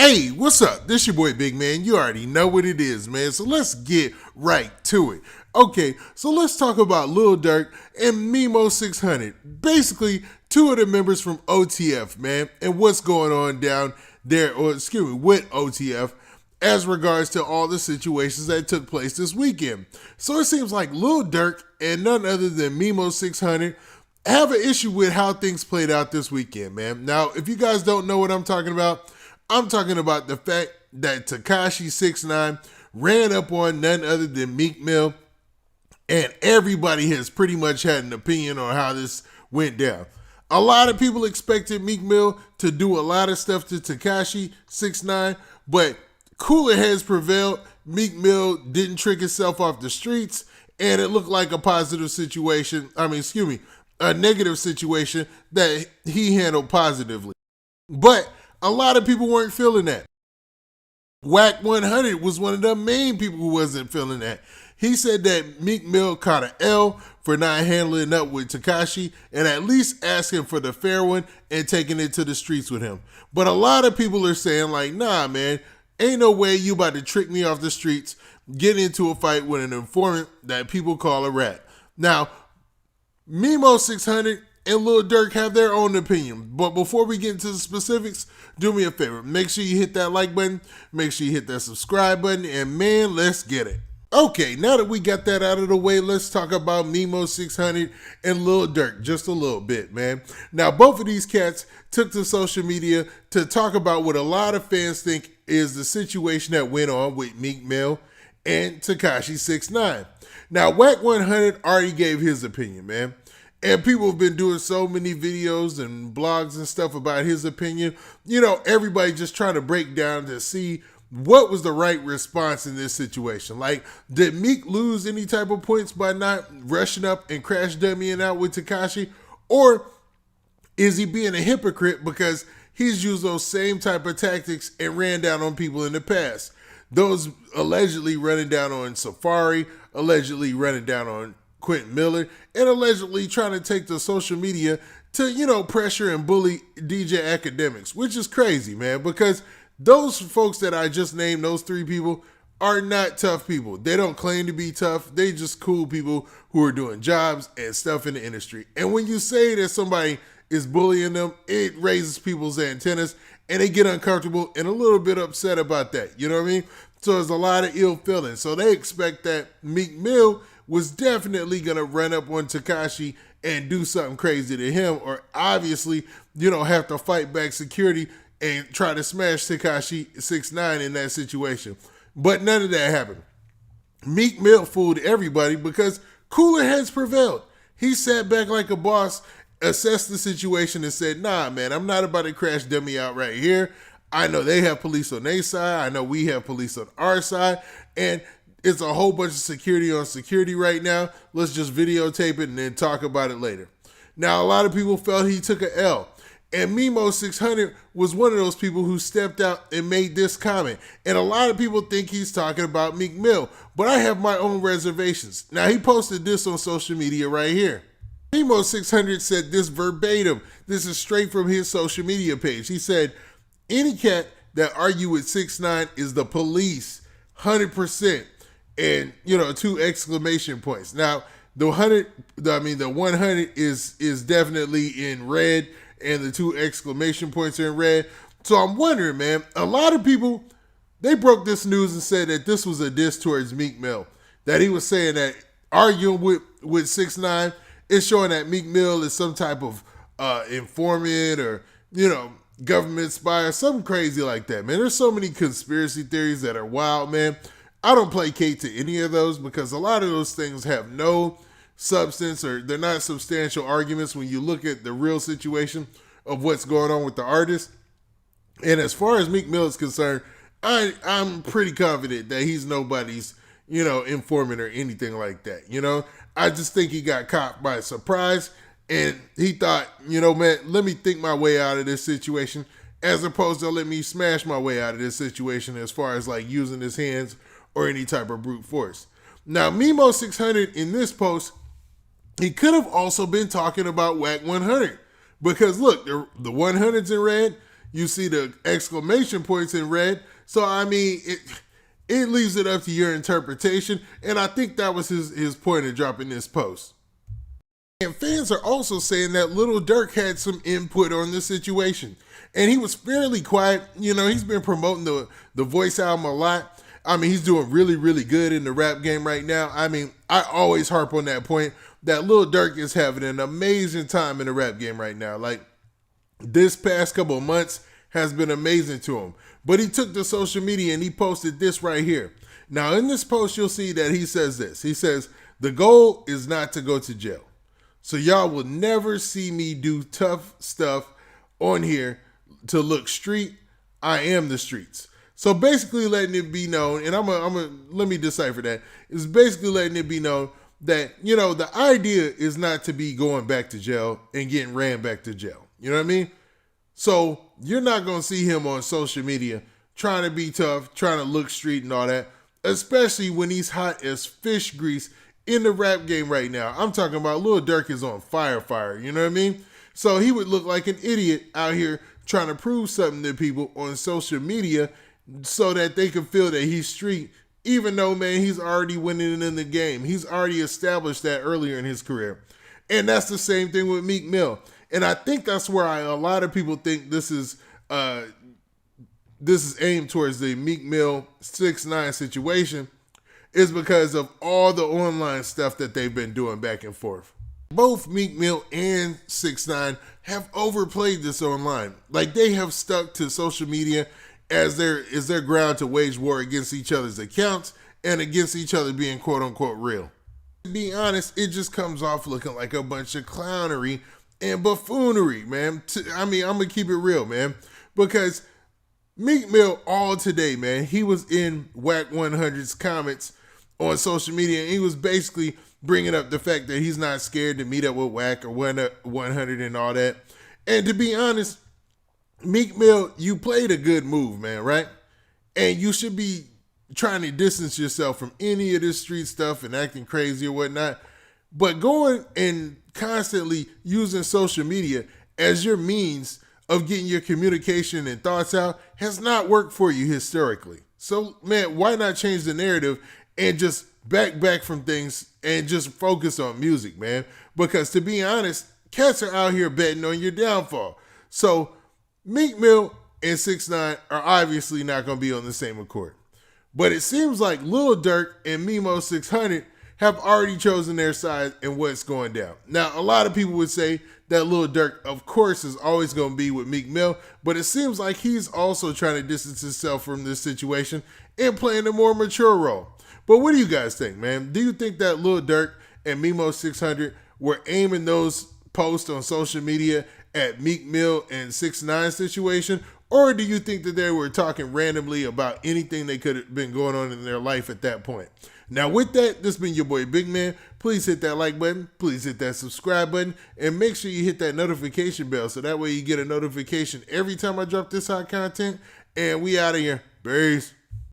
Hey, what's up? This your boy Big Man. You already know what it is, man. So let's get right to it. Okay, so let's talk about Lil Durk and Memo600. Basically, two of the members from OTF, man, and what's going on down there, or excuse me, with OTF as regards to all the situations that took place this weekend. So it seems like Lil Durk and none other than Memo600 have an issue with how things played out this weekend, man. Now, if you guys don't know what I'm talking about the fact that Tekashi 6ix9ine ran up on none other than Meek Mill, and everybody has pretty much had an opinion on how this went down. A lot of people expected Meek Mill to do a lot of stuff to Tekashi 6ix9ine, but cooler heads prevailed. Meek Mill didn't trick himself off the streets, and it looked like a positive situation. A negative situation that he handled positively. But a lot of people weren't feeling that. Wack100 was one of the main people who wasn't feeling that. He said that Meek Mill caught an L for not handling up with Tekashi and at least asking for the fair one and taking it to the streets with him. But a lot of people are saying like, nah, man, ain't no way you about to trick me off the streets, get into a fight with an informant that people call a rat. Now, Memo600 and Lil Durk have their own opinion. But before we get into the specifics, do me a favor. Make sure you hit that like button. Make sure you hit that subscribe button. And man, let's get it. Okay, now that we got that out of the way, let's talk about Memo600 and Lil Durk just a little bit, man. Now, both of these cats took to social media to talk about what a lot of fans think is the situation that went on with Meek Mill and Tekashi 6ix9ine. Now, Wack100 already gave his opinion, man. And people have been doing so many videos and blogs and stuff about his opinion. You know, everybody just trying to break down to see what was the right response in this situation. Like, did Meek lose any type of points by not rushing up and crash dummying out with Tekashi? Or is he being a hypocrite because he's used those same type of tactics and ran down on people in the past? Those allegedly running down on Safari, allegedly running down on Quentin Miller, and allegedly trying to take to social media to, pressure and bully DJ Academics, which is crazy, man, because those folks that I just named, those three people, are not tough people. They don't claim to be tough. They just cool people who are doing jobs and stuff in the industry. And when you say that somebody is bullying them, it raises people's antennas and they get uncomfortable and a little bit upset about that. You know what I mean? So there's a lot of ill feeling. So they expect that Meek Mill was definitely going to run up on Tekashi and do something crazy to him, or obviously, have to fight back security and try to smash Tekashi 6ix9ine in that situation. But none of that happened. Meek Mill fooled everybody because cooler heads prevailed. He sat back like a boss, assessed the situation and said, nah, man, I'm not about to crash dummy out right here. I know they have police on their side. I know we have police on our side. And it's a whole bunch of security on security right now. Let's just videotape it and then talk about it later. Now, a lot of people felt he took an L. And Memo600 was one of those people who stepped out and made this comment. And a lot of people think he's talking about Meek Mill. But I have my own reservations. Now, he posted this on social media right here. Memo600 said this verbatim. This is straight from his social media page. He said, any cat that argue with 6ix9ine is the police, 100%. And, 2 exclamation points. Now, the 100 is definitely in red, and the 2 exclamation points are in red. So I'm wondering, man, a lot of people, they broke this news and said that this was a diss towards Meek Mill. That he was saying that arguing with 6ix9ine is showing that Meek Mill is some type of informant or, government spy or something crazy like that, man. There's so many conspiracy theories that are wild, man. I don't placate to any of those because a lot of those things have no substance or they're not substantial arguments when you look at the real situation of what's going on with the artist. And as far as Meek Mill is concerned, I'm pretty confident that he's nobody's, informant or anything like that. I just think he got caught by surprise and he thought, man, let me think my way out of this situation as opposed to let me smash my way out of this situation as far as like using his hands or any type of brute force. Now, Memo600 in this post, he could have also been talking about Wack100 because look, the 100's in red, you see the exclamation points in red. So I mean, it leaves it up to your interpretation, and I think that was his point of dropping this post. And fans are also saying that Lil Durk had some input on the situation. And he was fairly quiet. You know, he's been promoting the Voice album a lot. I mean, he's doing really, really good in the rap game right now. I mean, I always harp on that point that Lil Durk is having an amazing time in the rap game right now. Like, this past couple of months has been amazing to him. But he took to social media and he posted this right here. Now, in this post, you'll see that he says this. He says, "The goal is not to go to jail. So y'all will never see me do tough stuff on here to look street. I am the streets." So basically letting it be known, and let me decipher that. It's basically letting it be known that, you know, the idea is not to be going back to jail and getting ran back to jail. You know what I mean? So you're not going to see him on social media trying to be tough, trying to look street and all that, especially when he's hot as fish grease in the rap game right now. I'm talking about Lil Durk is on fire, you know what I mean? So he would look like an idiot out here trying to prove something to people on social media so that they can feel that he's street, even though, man, he's already winning in the game. He's already established that earlier in his career. And that's the same thing with Meek Mill. And I think that's where a lot of people think this is aimed towards the Meek Mill 6ix9ine situation, is because of all the online stuff that they've been doing back and forth. Both Meek Mill and 6ix9ine have overplayed this online. Like, they have stuck to social media as their ground to wage war against each other's accounts and against each other being quote unquote real. To be honest, it just comes off looking like a bunch of clownery and buffoonery, man. I mean, I'm gonna keep it real, man, because Meek Mill all today, man, he was in Wack100's comments on social media, and he was basically bringing up the fact that he's not scared to meet up with Wack or 100 and all that. And to be honest, Meek Mill, you played a good move, man, right? And you should be trying to distance yourself from any of this street stuff and acting crazy or whatnot. But going and constantly using social media as your means of getting your communication and thoughts out has not worked for you historically. So, man, why not change the narrative and just back from things and just focus on music, man? Because to be honest, cats are out here betting on your downfall. So Meek Mill and 6ix9ine are obviously not going to be on the same accord. But it seems like Lil Durk and Memo600 have already chosen their side in what's going down. Now, a lot of people would say that Lil Durk, of course, is always going to be with Meek Mill, but it seems like he's also trying to distance himself from this situation and playing a more mature role. But what do you guys think, man? Do you think that Lil Durk and Memo600 were aiming those posts on social media at Meek Mill and 6ix9ine situation? Or do you think that they were talking randomly about anything they could have been going on in their life at that point? Now, with that, this has been your boy Big Man. Please hit that like button. Please hit that subscribe button. And make sure you hit that notification bell so that way you get a notification every time I drop this hot content. And we out of here. Peace.